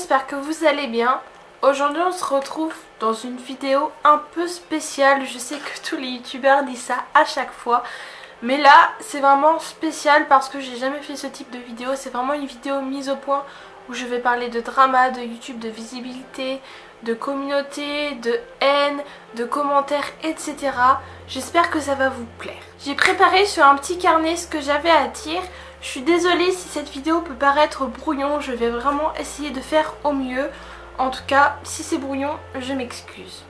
j'espère que vous allez bien. Aujourd'hui on se retrouve dans une vidéo un peu spéciale. Je sais que tous les youtubeurs disent ça à chaque fois, mais là c'est vraiment spécial parce que j'ai jamais fait ce type de vidéo. C'est vraiment une vidéo mise au point où je vais parler de drama, de YouTube, de visibilité, de communauté, de haine, de commentaires, etc. J'espère que ça va vous plaire. J'ai préparé sur un petit carnet ce que j'avais à dire. Je suis désolée si cette vidéo peut paraître brouillon, je vais vraiment essayer de faire au mieux. En tout cas, si c'est brouillon, je m'excuse.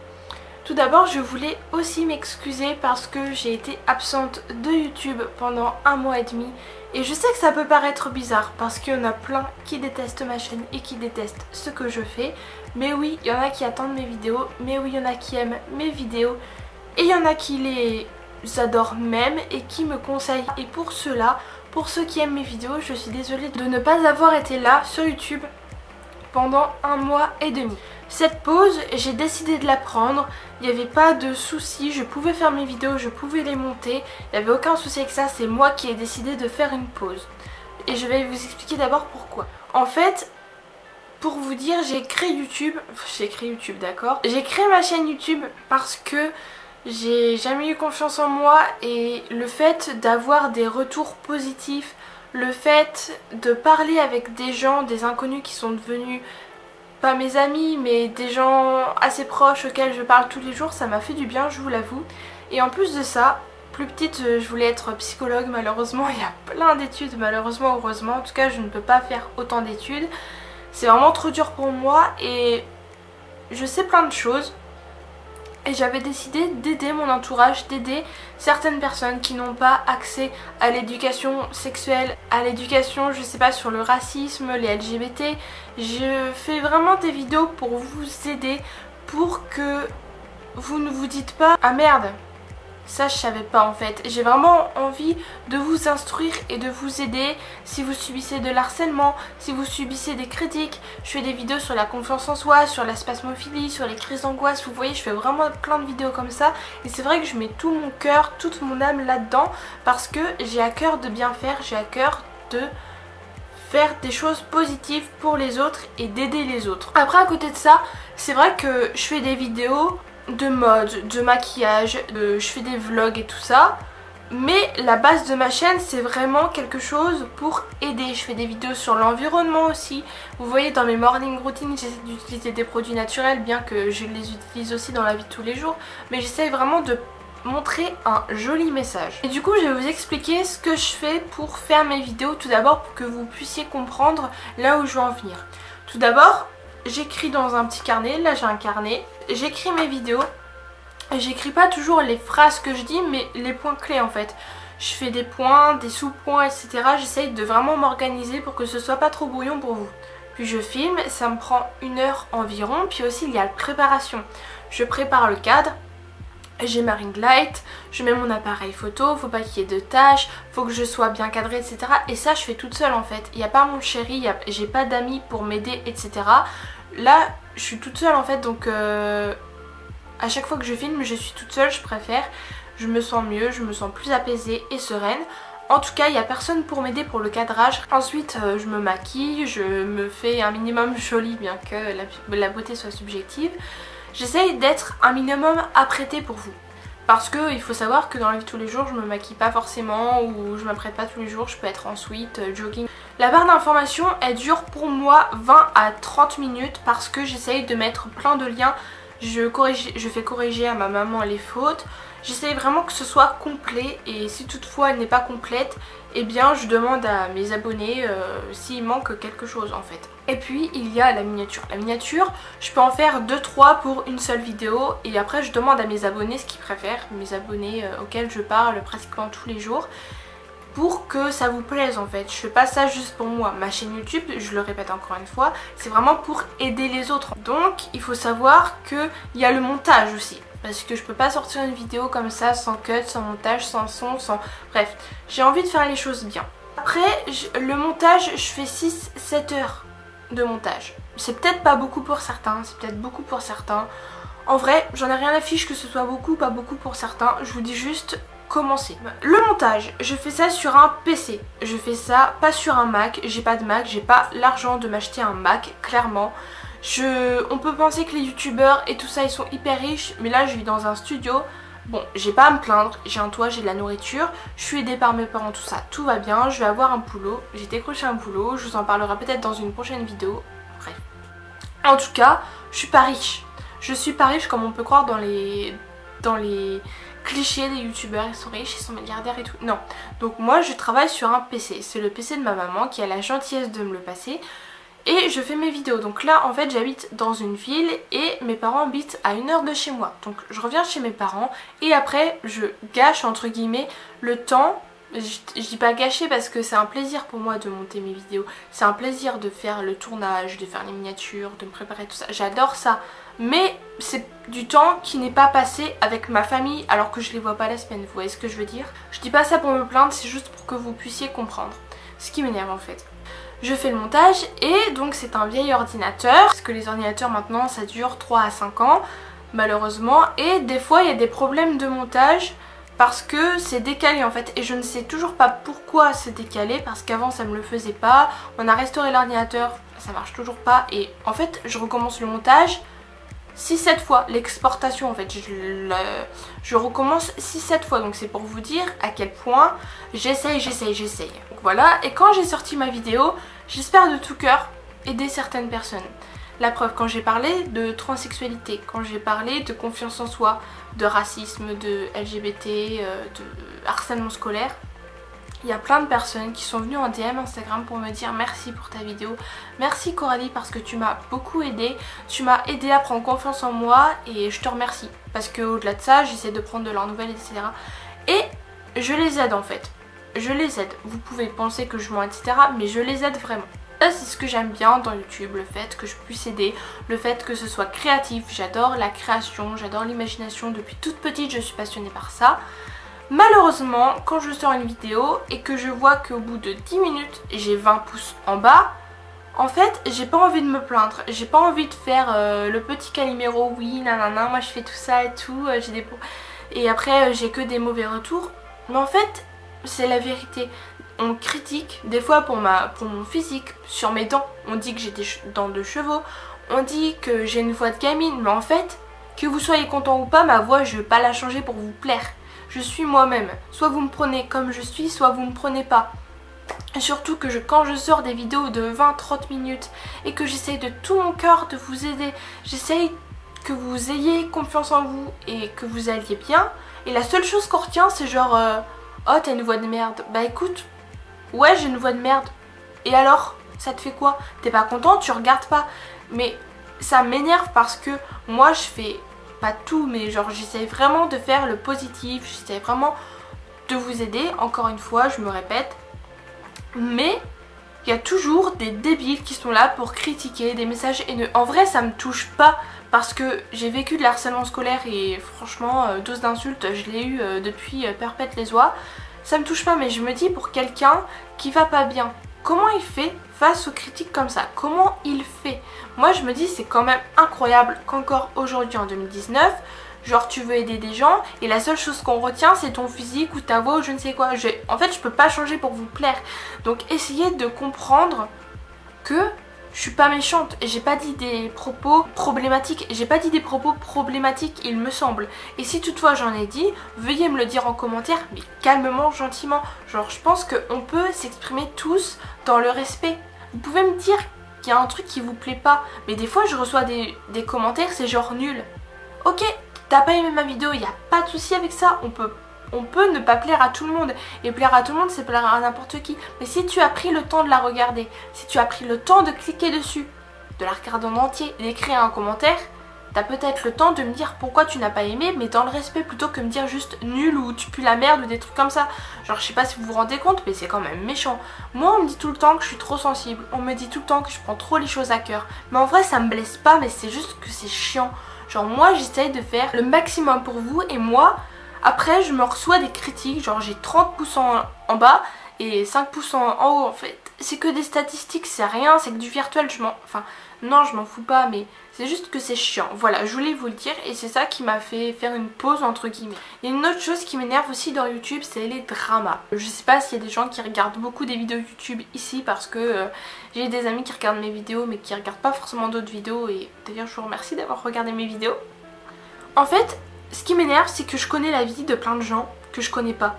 Tout d'abord, je voulais aussi m'excuser parce que j'ai été absente de YouTube pendant 1 mois et demi. Et je sais que ça peut paraître bizarre parce qu'il y en a plein qui détestent ma chaîne et qui détestent ce que je fais. Mais oui, il y en a qui attendent mes vidéos, mais oui, il y en a qui aiment mes vidéos. Et il y en a qui les adorent même et qui me conseillent. Et pour cela, pour ceux qui aiment mes vidéos, je suis désolée de ne pas avoir été là sur YouTube pendant 1 mois et demi. Cette pause, j'ai décidé de la prendre, il n'y avait pas de souci, je pouvais faire mes vidéos, je pouvais les monter, il n'y avait aucun souci avec ça, c'est moi qui ai décidé de faire une pause. Et je vais vous expliquer d'abord pourquoi. En fait, pour vous dire, j'ai créé YouTube, d'accord. J'ai créé ma chaîne YouTube parce que j'ai jamais eu confiance en moi et le fait d'avoir des retours positifs, le fait de parler avec des gens, des inconnus qui sont devenus pas mes amis mais des gens assez proches auxquels je parle tous les jours, ça m'a fait du bien, je vous l'avoue. Et en plus de ça, plus petite je voulais être psychologue, malheureusement il y a plein d'études, malheureusement, heureusement, en tout cas je ne peux pas faire autant d'études. C'est vraiment trop dur pour moi et je sais plein de choses. Et j'avais décidé d'aider mon entourage, d'aider certaines personnes qui n'ont pas accès à l'éducation sexuelle, à l'éducation, je sais pas, sur le racisme, les LGBT. Je fais vraiment des vidéos pour vous aider, pour que vous ne vous dites pas « Ah merde !» Ça je savais pas en fait. J'ai vraiment envie de vous instruire et de vous aider si vous subissez de l'harcèlement, si vous subissez des critiques. Je fais des vidéos sur la confiance en soi, sur la spasmophilie, sur les crises d'angoisse. Vous voyez, je fais vraiment plein de vidéos comme ça. Et c'est vrai que je mets tout mon cœur, toute mon âme là-dedans parce que j'ai à cœur de bien faire, j'ai à cœur de faire des choses positives pour les autres et d'aider les autres. Après, à côté de ça, c'est vrai que je fais des vidéos de mode, de maquillage, je fais des vlogs et tout ça, mais la base de ma chaîne c'est vraiment quelque chose pour aider. Je fais des vidéos sur l'environnement aussi, vous voyez dans mes morning routines j'essaie d'utiliser des produits naturels bien que je les utilise aussi dans la vie de tous les jours, mais j'essaie vraiment de montrer un joli message. Et du coup je vais vous expliquer ce que je fais pour faire mes vidéos, tout d'abord pour que vous puissiez comprendre là où je veux en venir. Tout d'abord, j'écris dans un petit carnet, là j'ai un carnet, j'écris mes vidéos, j'écris pas toujours les phrases que je dis mais les points clés en fait. Je fais des points, des sous-points, etc. J'essaye de vraiment m'organiser pour que ce soit pas trop brouillon pour vous. Puis je filme, ça me prend 1 heure environ, puis aussi il y a la préparation. Je prépare le cadre, j'ai ma ring light, je mets mon appareil photo, faut pas qu'il y ait de tâches, faut que je sois bien cadrée, etc. Et ça je fais toute seule en fait, il n'y a pas mon chéri, j'ai pas d'amis pour m'aider, etc. Là je suis toute seule en fait, donc à chaque fois que je filme je suis toute seule, je préfère, je me sens mieux, je me sens plus apaisée et sereine. En tout cas il n'y a personne pour m'aider pour le cadrage. Ensuite je me maquille, je me fais un minimum jolie bien que la beauté soit subjective. J'essaye d'être un minimum apprêtée pour vous. Parce que il faut savoir que dans la vie de tous les jours, je me maquille pas forcément ou je m'apprête pas tous les jours, je peux être en sweat, jogging. La barre d'information, elle dure pour moi 20 à 30 minutes parce que j'essaye de mettre plein de liens. Je fais corriger à ma maman les fautes. J'essaye vraiment que ce soit complet et si toutefois elle n'est pas complète, eh bien je demande à mes abonnés s'il manque quelque chose en fait. Et puis il y a la miniature. La miniature, je peux en faire 2-3 pour une seule vidéo et après je demande à mes abonnés ce qu'ils préfèrent, mes abonnés auxquels je parle pratiquement tous les jours, pour que ça vous plaise en fait. Je fais pas ça juste pour moi. Ma chaîne YouTube, je le répète encore une fois, c'est vraiment pour aider les autres. Donc il faut savoir qu'il y a le montage aussi. Parce que je peux pas sortir une vidéo comme ça sans cut, sans montage, sans son, sans... Bref, j'ai envie de faire les choses bien. Après, le montage, je fais 6-7 heures de montage. C'est peut-être pas beaucoup pour certains, c'est peut-être beaucoup pour certains. En vrai, j'en ai rien à fiche que ce soit beaucoup, pas beaucoup pour certains. Je vous dis juste commencer. Le montage, je fais ça sur un PC. Je fais ça pas sur un Mac. J'ai pas de Mac, j'ai pas l'argent de m'acheter un Mac, clairement. On peut penser que les youtubeurs et tout ça ils sont hyper riches, mais là je vis dans un studio. Bon, j'ai pas à me plaindre, j'ai un toit, j'ai de la nourriture, je suis aidée par mes parents, tout ça, tout va bien, je vais avoir un boulot, j'ai décroché un boulot, je vous en parlerai peut-être dans une prochaine vidéo, bref. En tout cas, je suis pas riche. Je suis pas riche comme on peut croire dans les clichés des youtubeurs, ils sont riches, ils sont milliardaires et tout. Non, donc moi je travaille sur un PC, c'est le PC de ma maman qui a la gentillesse de me le passer. Et je fais mes vidéos. Donc là en fait j'habite dans une ville et mes parents habitent à 1 heure de chez moi. Donc je reviens chez mes parents et après je gâche entre guillemets le temps. Je dis pas gâcher parce que c'est un plaisir pour moi de monter mes vidéos. C'est un plaisir de faire le tournage, de faire les miniatures, de me préparer tout ça. J'adore ça. Mais c'est du temps qui n'est pas passé avec ma famille alors que je les vois pas la semaine. Vous voyez ce que je veux dire? Je dis pas ça pour me plaindre, c'est juste pour que vous puissiez comprendre. Ce qui m'énerve en fait. Je fais le montage et donc c'est un vieil ordinateur parce que les ordinateurs maintenant ça dure 3 à 5 ans malheureusement et des fois il y a des problèmes de montage parce que c'est décalé en fait et je ne sais toujours pas pourquoi c'est décalé parce qu'avant ça me le faisait pas. On a restauré l'ordinateur, ça marche toujours pas et en fait je recommence le montage 6-7 fois, l'exportation en fait, je recommence 6-7 fois, donc c'est pour vous dire à quel point j'essaye. Donc voilà, et quand j'ai sorti ma vidéo, j'espère de tout cœur aider certaines personnes. La preuve, quand j'ai parlé de transsexualité, quand j'ai parlé de confiance en soi, de racisme, de LGBT, de harcèlement scolaire, il y a plein de personnes qui sont venues en DM Instagram pour me dire merci pour ta vidéo, merci Coralie parce que tu m'as beaucoup aidé, tu m'as aidé à prendre confiance en moi et je te remercie. Parce que au-delà de ça, j'essaie de prendre de leurs nouvelles, etc. Et je les aide en fait, je les aide. Vous pouvez penser que je mens, etc. mais je les aide vraiment. Ça c'est ce que j'aime bien dans YouTube, le fait que je puisse aider, le fait que ce soit créatif, j'adore la création, j'adore l'imagination, depuis toute petite je suis passionnée par ça. Malheureusement, quand je sors une vidéo et que je vois qu'au bout de 10 minutes j'ai 20 pouces en bas, en fait j'ai pas envie de me plaindre, j'ai pas envie de faire le petit Calimero, oui nanana, moi je fais tout ça et tout, et après j'ai que des mauvais retours. Mais en fait c'est la vérité, on critique des fois pour mon physique, sur mes dents, on dit que j'ai des dents de chevaux, on dit que j'ai une voix de gamine, mais en fait que vous soyez content ou pas, ma voix je vais pas la changer pour vous plaire. Je suis moi-même, soit vous me prenez comme je suis, soit vous me prenez pas. Et surtout que quand je sors des vidéos de 20-30 minutes et que j'essaye de tout mon cœur de vous aider, j'essaye que vous ayez confiance en vous et que vous alliez bien. Et la seule chose qu'on retient c'est genre oh t'as une voix de merde. Bah écoute, ouais j'ai une voix de merde. Et alors, ça te fait quoi? T'es pas content, tu regardes pas. Mais ça m'énerve parce que moi je fais... pas tout mais genre j'essaie vraiment de faire le positif, j'essaie vraiment de vous aider, encore une fois je me répète, mais il y a toujours des débiles qui sont là pour critiquer, des messages haineux. En vrai ça me touche pas parce que j'ai vécu de l'harcèlement scolaire et franchement dose d'insultes je l'ai eu depuis perpète les oies. Ça me touche pas mais je me dis pour quelqu'un qui va pas bien, comment il fait face aux critiques comme ça? Comment il fait? Moi je me dis c'est quand même incroyable qu'encore aujourd'hui en 2019, genre tu veux aider des gens et la seule chose qu'on retient c'est ton physique ou ta voix ou je ne sais quoi. En fait je peux pas changer pour vous plaire. Donc essayez de comprendre que je suis pas méchante et j'ai pas dit des propos problématiques. J'ai pas dit des propos problématiques il me semble. Et si toutefois j'en ai dit, veuillez me le dire en commentaire mais calmement, gentiment. Genre je pense qu'on peut s'exprimer tous dans le respect. Vous pouvez me dire qu'il y a un truc qui vous plaît pas, mais des fois je reçois des commentaires c'est genre nul. Ok, t'as pas aimé ma vidéo, il n'y a pas de souci avec ça, on peut ne pas plaire à tout le monde. Et plaire à tout le monde c'est plaire à n'importe qui. Mais si tu as pris le temps de la regarder, si tu as pris le temps de cliquer dessus, de la regarder en entier, d'écrire un commentaire, t'as peut-être le temps de me dire pourquoi tu n'as pas aimé, mais dans le respect plutôt que me dire juste nul ou tu pues la merde ou des trucs comme ça. Genre je sais pas si vous vous rendez compte mais c'est quand même méchant. Moi on me dit tout le temps que je suis trop sensible, on me dit tout le temps que je prends trop les choses à cœur. Mais en vrai ça me blesse pas mais c'est juste que c'est chiant. Genre moi j'essaye de faire le maximum pour vous et moi après je me reçois des critiques, genre j'ai 30 pouces en bas et 5 pouces en haut en fait. C'est que des statistiques, c'est rien, c'est que du virtuel, enfin Non, je m'en fous pas, mais c'est juste que c'est chiant. Voilà, je voulais vous le dire et c'est ça qui m'a fait faire une pause entre guillemets. Il y a une autre chose qui m'énerve aussi dans YouTube, c'est les dramas. Je sais pas s'il y a des gens qui regardent beaucoup des vidéos YouTube ici parce que j'ai des amis qui regardent mes vidéos mais qui regardent pas forcément d'autres vidéos et d'ailleurs je vous remercie d'avoir regardé mes vidéos. En fait, ce qui m'énerve, c'est que je connais la vie de plein de gens que je connais pas.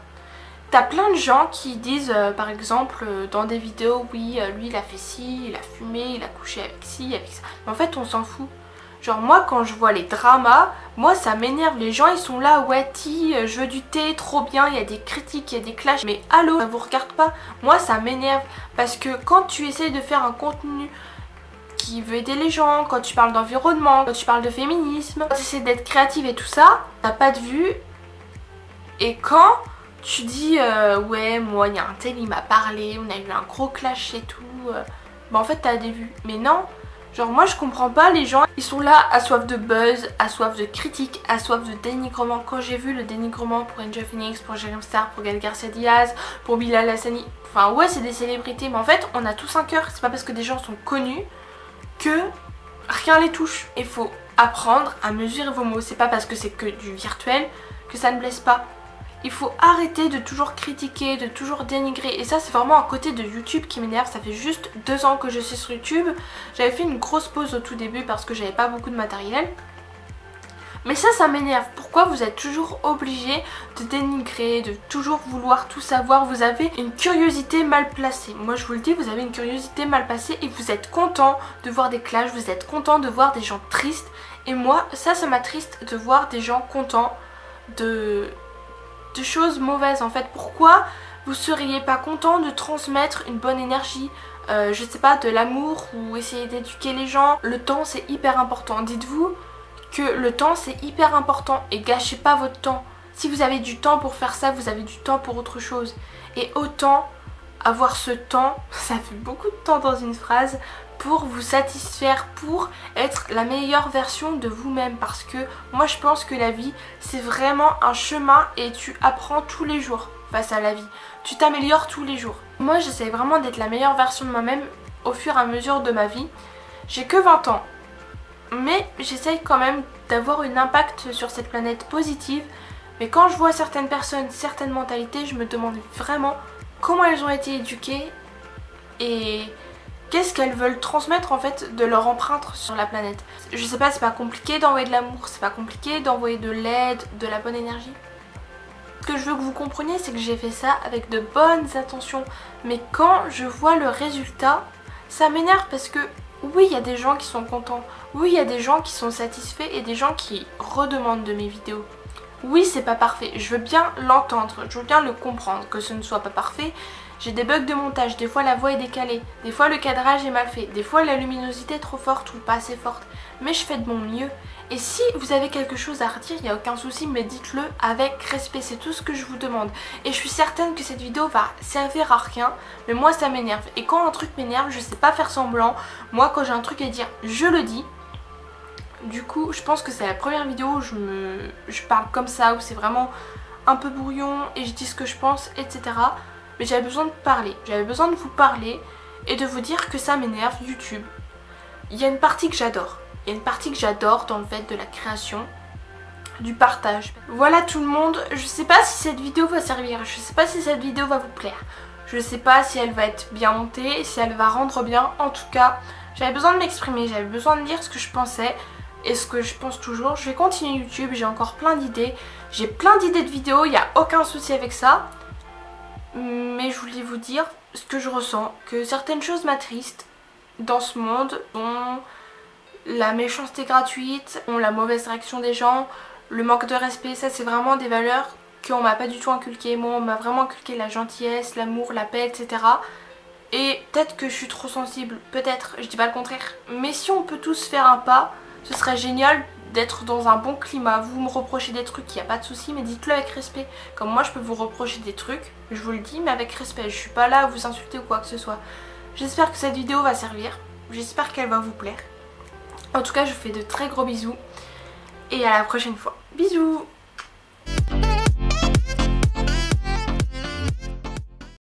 T'as plein de gens qui disent par exemple dans des vidéos, oui lui il a fait ci, il a fumé, il a couché avec ci, avec ça. Mais en fait on s'en fout. Genre moi quand je vois les dramas, moi ça m'énerve. Les gens ils sont là, ouais je veux du thé, trop bien, il y a des critiques, il y a des clashs. Mais allô, ça vous regarde pas. Moi ça m'énerve parce que quand tu essayes de faire un contenu qui veut aider les gens, quand tu parles d'environnement, quand tu parles de féminisme, quand tu essaies d'être créative et tout ça, t'as pas de vues. Et quand tu dis ouais moi il y a un tel il m'a parlé, on a eu un gros clash et tout, bah en fait t'as des vues. Mais non, genre moi je comprends pas les gens, ils sont là à soif de buzz, à soif de critique, à soif de dénigrement. Quand j'ai vu le dénigrement pour Angel Phoenix, pour Jérém Star, pour Gaël Garcia Diaz, pour Bilal Hassani, enfin ouais c'est des célébrités mais en fait on a tous un cœur. C'est pas parce que des gens sont connus que rien les touche. Il faut apprendre à mesurer vos mots, c'est pas parce que c'est que du virtuel que ça ne blesse pas. Il faut arrêter de toujours critiquer, de toujours dénigrer. Et ça c'est vraiment un côté de YouTube qui m'énerve. Ça fait juste 2 ans que je suis sur YouTube. J'avais fait une grosse pause au tout début parce que j'avais pas beaucoup de matériel. Mais ça m'énerve. Pourquoi vous êtes toujours obligé de dénigrer, de toujours vouloir tout savoir? Vous avez une curiosité mal placée. Moi je vous le dis, vous avez une curiosité mal placée et vous êtes content de voir des clashs, vous êtes content de voir des gens tristes. Et moi ça m'attriste de voir des gens contents de choses mauvaises en fait. Pourquoi vous seriez pas content de transmettre une bonne énergie, je sais pas, de l'amour ou essayer d'éduquer les gens? Le temps c'est hyper important. Dites-vous que le temps c'est hyper important et gâchez pas votre temps. Si vous avez du temps pour faire ça, vous avez du temps pour autre chose. Et autant avoir ce temps, ça fait beaucoup de temps dans une phrase, pour vous satisfaire, pour être la meilleure version de vous-même. Parce que moi je pense que la vie c'est vraiment un chemin et tu apprends tous les jours face à la vie. Tu t'améliores tous les jours. Moi j'essaie vraiment d'être la meilleure version de moi-même au fur et à mesure de ma vie. J'ai que 20 ans. Mais j'essaye quand même d'avoir un impact sur cette planète positive. Mais quand je vois certaines personnes, certaines mentalités, je me demande vraiment comment elles ont été éduquées et qu'est-ce qu'elles veulent transmettre en fait de leur empreinte sur la planète. Je sais pas, c'est pas compliqué d'envoyer de l'amour, c'est pas compliqué d'envoyer de l'aide, de la bonne énergie. Ce que je veux que vous compreniez, c'est que j'ai fait ça avec de bonnes intentions. Mais quand je vois le résultat, ça m'énerve parce que oui, il y a des gens qui sont contents. Oui, il y a des gens qui sont satisfaits et des gens qui redemandent de mes vidéos. Oui, c'est pas parfait. Je veux bien l'entendre, je veux bien le comprendre, que ce ne soit pas parfait. J'ai des bugs de montage, des fois la voix est décalée, des fois le cadrage est mal fait, des fois la luminosité est trop forte ou pas assez forte. Mais je fais de mon mieux. Et si vous avez quelque chose à redire, il n'y a aucun souci, mais dites-le avec respect, c'est tout ce que je vous demande. Et je suis certaine que cette vidéo va servir à rien, mais moi ça m'énerve. Et quand un truc m'énerve, je sais pas faire semblant. Moi quand j'ai un truc à dire, je le dis. Du coup, je pense que c'est la première vidéo où je parle comme ça, où c'est vraiment un peu brouillon et je dis ce que je pense, etc. Mais j'avais besoin de parler, j'avais besoin de vous parler et de vous dire que ça m'énerve, YouTube. Il y a une partie que j'adore. Il y a une partie que j'adore dans le fait de la création, du partage. Voilà tout le monde, je sais pas si cette vidéo va servir, je sais pas si cette vidéo va vous plaire. Je sais pas si elle va être bien montée, si elle va rendre bien. En tout cas, j'avais besoin de m'exprimer, j'avais besoin de dire ce que je pensais et ce que je pense toujours. Je vais continuer YouTube, j'ai encore plein d'idées. J'ai plein d'idées de vidéos, il n'y a aucun souci avec ça. Mais je voulais vous dire ce que je ressens, que certaines choses m'attristent dans ce monde, dont la méchanceté gratuite, la mauvaise réaction des gens, le manque de respect. Ça c'est vraiment des valeurs qu'on m'a pas du tout inculquées. Moi on m'a vraiment inculqué la gentillesse, l'amour, la paix, etc. Et peut-être que je suis trop sensible, peut-être, je dis pas le contraire. Mais si on peut tous faire un pas, ce serait génial d'être dans un bon climat. Vous me reprochez des trucs, il n'y a pas de souci, mais dites-le avec respect. Comme moi je peux vous reprocher des trucs, je vous le dis, mais avec respect. Je suis pas là à vous insulter ou quoi que ce soit. J'espère que cette vidéo va servir, j'espère qu'elle va vous plaire. En tout cas je vous fais de très gros bisous et à la prochaine fois. Bisous.